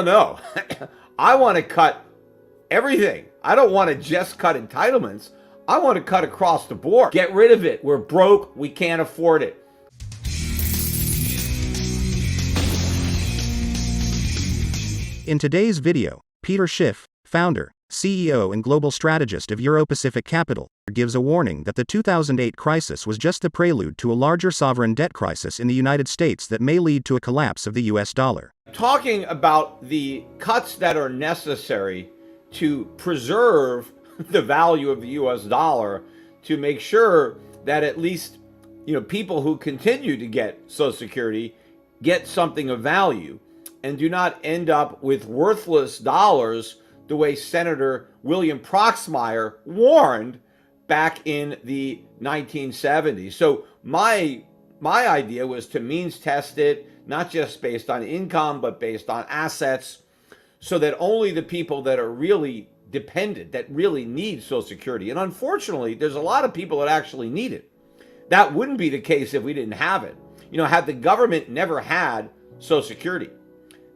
no, no. I want to cut everything. I don't want to just cut entitlements. I want to cut across the board. Get rid of it. We're broke. We can't afford it. In today's video, Peter Schiff, founder, CEO and global strategist of Euro-Pacific Capital, gives a warning that the 2008 crisis was just the prelude to a larger sovereign debt crisis in the United States that may lead to a collapse of the US dollar. Talking about the cuts that are necessary to preserve the value of the US dollar, to make sure that at least, people who continue to get Social Security get something of value and do not end up with worthless dollars the way Senator William Proxmire warned back in the 1970s. So my idea was to means test it, not just based on income, but based on assets, so that only the people that are really dependent, that really need Social Security, and unfortunately, there's a lot of people that actually need it. That wouldn't be the case if we didn't have it. Had the government never had Social Security,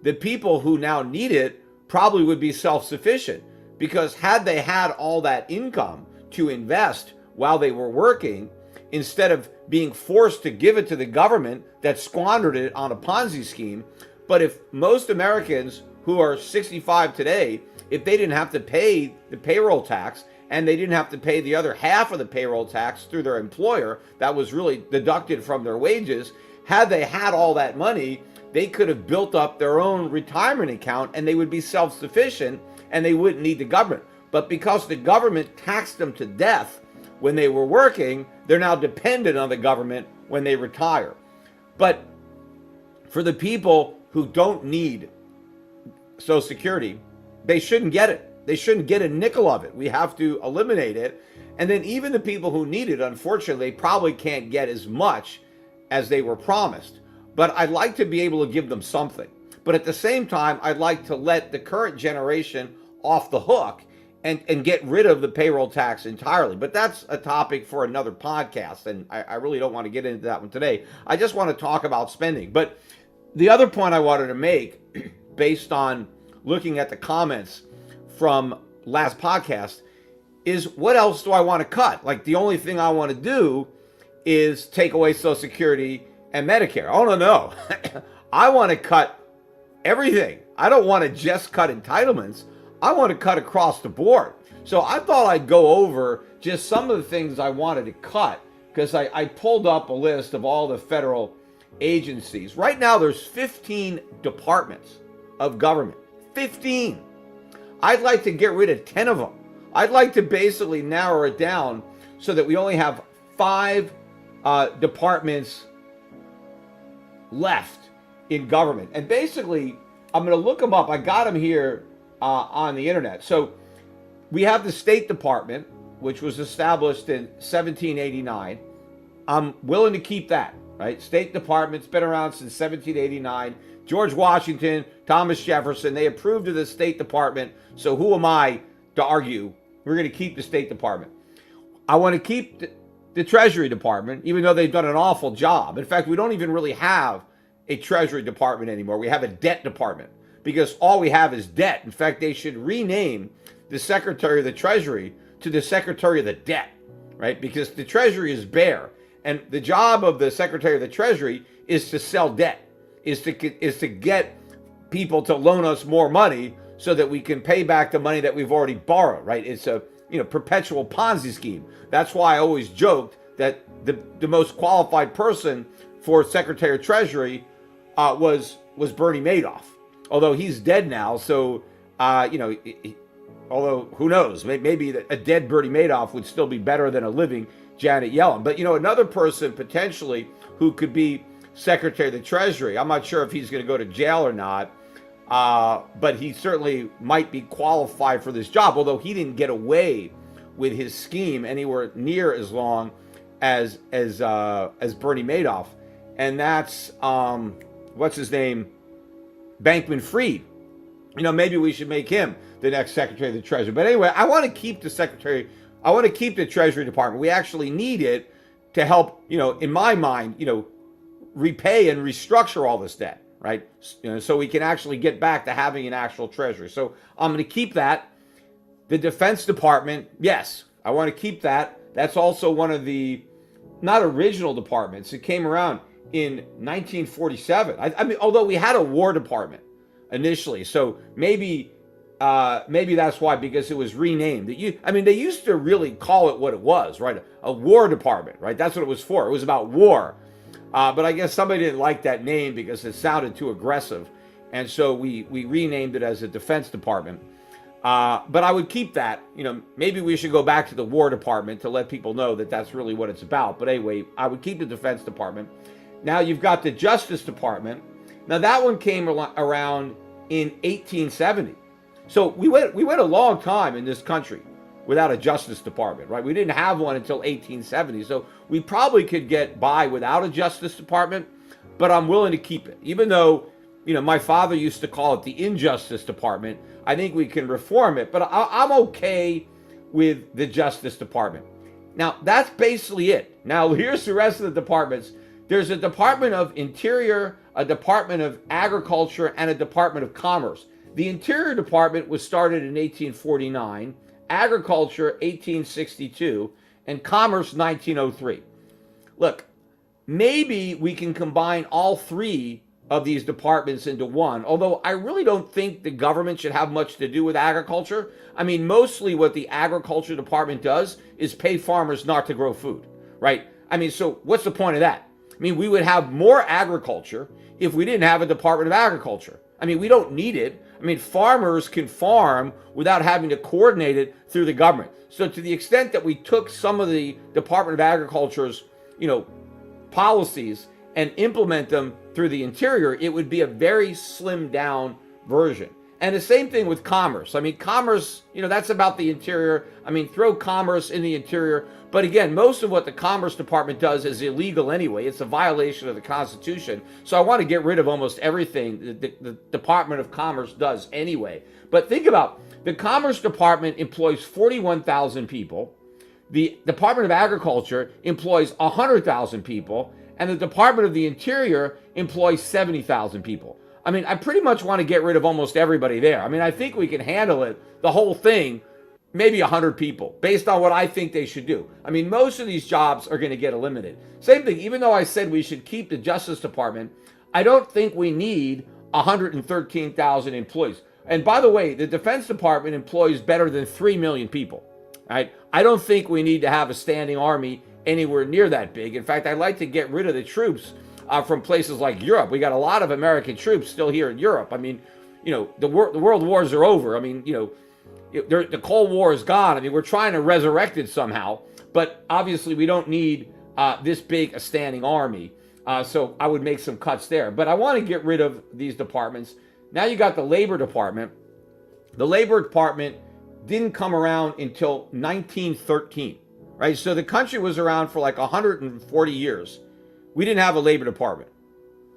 the people who now need it probably would be self-sufficient, because had they had all that income to invest while they were working, instead of being forced to give it to the government that squandered it on a Ponzi scheme. But if most Americans who are 65 today, if they didn't have to pay the payroll tax, and they didn't have to pay the other half of the payroll tax through their employer that was really deducted from their wages, had they had all that money, they could have built up their own retirement account and they would be self-sufficient and they wouldn't need the government. But because the government taxed them to death when they were working, they're now dependent on the government when they retire. But for the people who don't need Social Security, they shouldn't get it. They shouldn't get a nickel of it. We have to eliminate it. And then even the people who need it, unfortunately, probably can't get as much as they were promised. But I'd like to be able to give them something. But at the same time, I'd like to let the current generation off the hook and get rid of the payroll tax entirely. But that's a topic for another podcast, and I really don't want to get into that one today. I just want to talk about spending. But the other point I wanted to make, based on looking at the comments from last podcast, is what else do I want to cut? Like, the only thing I want to do is take away Social Security and Medicare. Oh, no. I want to cut everything. I don't want to just cut entitlements. I want to cut across the board. So I thought I'd go over just some of the things I wanted to cut, because I pulled up a list of all the federal agencies. Right now, there's 15 departments of government. 15. I'd like to get rid of 10 of them. I'd like to basically narrow it down so that we only have 5 departments left in government. And basically, I'm going to look them up. I got them here on the internet. So we have the State Department, which was established in 1789. I'm willing to keep that, right? State Department's been around since 1789. George Washington, Thomas Jefferson, they approved of the State Department. So who am I to argue? We're going to keep the State Department. I want to keep the Treasury Department, even though they've done an awful job. In fact, we don't even really have a Treasury Department anymore. We have a debt department, because all we have is debt. In fact, they should rename the Secretary of the Treasury to the Secretary of the Debt, right? Because the Treasury is bare. And the job of the Secretary of the Treasury is to sell debt, is to get people to loan us more money so that we can pay back the money that we've already borrowed, right? It's a perpetual Ponzi scheme. That's why I always joked that the most qualified person for Secretary of Treasury was Bernie Madoff. Although he's dead now, so although who knows, maybe a dead Bernie Madoff would still be better than a living Janet Yellen. But another person potentially who could be Secretary of the Treasury, I'm not sure if he's going to go to jail or not, but he certainly might be qualified for this job, although he didn't get away with his scheme anywhere near as long as Bernie Madoff. And that's what's his name, Bankman-Fried. Maybe we should make him the next Secretary of the Treasury. But anyway, I want to keep the Treasury Department. We actually need it to help, in my mind, repay and restructure all this debt, right? So we can actually get back to having an actual treasury. So I'm going to keep that. The Defense Department, yes, I want to keep that. That's also one of the not original departments. It came around in 1947. I mean, although we had a War Department initially, so maybe that's why, because it was renamed. They used to really call it what it was, right? A War Department, right? That's what it was for. It was about war. But I guess somebody didn't like that name because it sounded too aggressive, and so we renamed it as a Defense Department. But I would keep that. Maybe we should go back to the War Department to let people know that that's really what it's about. But anyway, I would keep the Defense Department. Now you've got the Justice Department. Now that one came around in 1870. So we went a long time in this country without a Justice Department, right? We didn't have one until 1870. So we probably could get by without a Justice Department, but I'm willing to keep it. Even though, my father used to call it the Injustice Department, I think we can reform it, but I'm okay with the Justice Department. Now, that's basically it. Now, here's the rest of the departments. There's a Department of Interior, a Department of Agriculture, and a Department of Commerce. The Interior Department was started in 1849, Agriculture 1862, and Commerce 1903. Look, maybe we can combine all three of these departments into one, although I really don't think the government should have much to do with agriculture. Mostly what the Agriculture Department does is pay farmers not to grow food, right? So what's the point of that? We would have more agriculture if we didn't have a Department of Agriculture. We don't need it. Farmers can farm without having to coordinate it through the government. So to the extent that we took some of the Department of Agriculture's, policies and implement them through the Interior, it would be a very slimmed down version. And the same thing with Commerce. Commerce, that's about the Interior. Throw Commerce in the Interior. But again, most of what the Commerce Department does is illegal anyway. It's a violation of the Constitution. So I want to get rid of almost everything the Department of Commerce does anyway. But think about the Commerce Department employs 41,000 people. The Department of Agriculture employs 100,000 people. And the Department of the Interior employs 70,000 people. I pretty much want to get rid of almost everybody there. I think we can handle it, the whole thing, maybe 100 people, based on what I think they should do. Most of these jobs are going to get eliminated. Same thing, even though I said we should keep the Justice Department, I don't think we need 113,000 employees. And by the way, the Defense Department employs better than 3 million people, right? I don't think we need to have a standing army anywhere near that big. In fact, I'd like to get rid of the troops from places like Europe. We got a lot of American troops still here in Europe. The world wars are over. The Cold War is gone. We're trying to resurrect it somehow, but obviously we don't need this big a standing army. So I would make some cuts there. But I want to get rid of these departments. Now you got the Labor Department. The Labor Department didn't come around until 1913, right? So the country was around for like 140 years. We didn't have a Labor Department.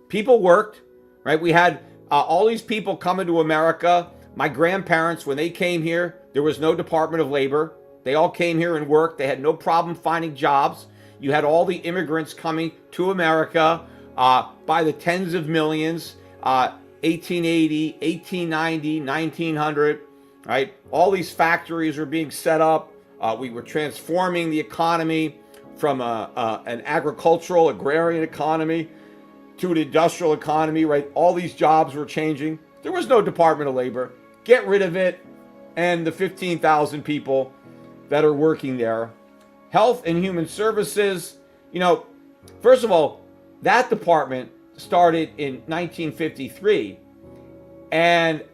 People worked, right? We had all these people coming to America. My grandparents, when they came here, there was no Department of Labor. They all came here and worked. They had no problem finding jobs. You had all the immigrants coming to America by the tens of millions, 1880, 1890, 1900, right? All these factories were being set up. We were transforming the economy from an agricultural, agrarian economy to an industrial economy, right? All these jobs were changing. There was no Department of Labor. Get rid of it, and the 15,000 people that are working there. Health and Human Services, first of all, that department started in 1953, and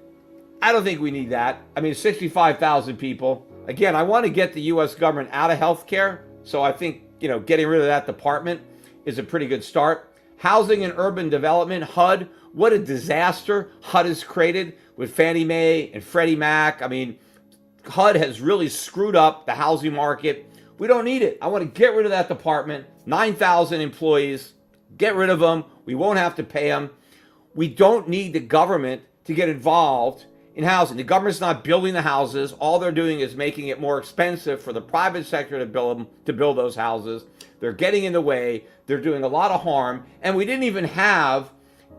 I don't think we need that. 65,000 people. Again, I want to get the U.S. government out of healthcare, so I think, getting rid of that department is a pretty good start. Housing and Urban Development, HUD, what a disaster HUD has created with Fannie Mae and Freddie Mac. HUD has really screwed up the housing market. We don't need it. I want to get rid of that department. 9,000 employees. Get rid of them. We won't have to pay them. We don't need the government to get involved in housing. The government's not building the houses. All they're doing is making it more expensive for the private sector to build those houses. They're getting in the way. They're doing a lot of harm. And we didn't even have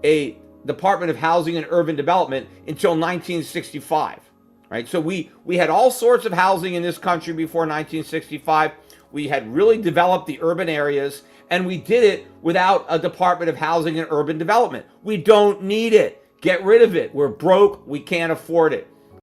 a Department of Housing and Urban Development until 1965, right? So we had all sorts of housing in this country before 1965. We had really developed the urban areas, and we did it without a Department of Housing and Urban Development. We don't need it. Get rid of it. We're broke. We can't afford it.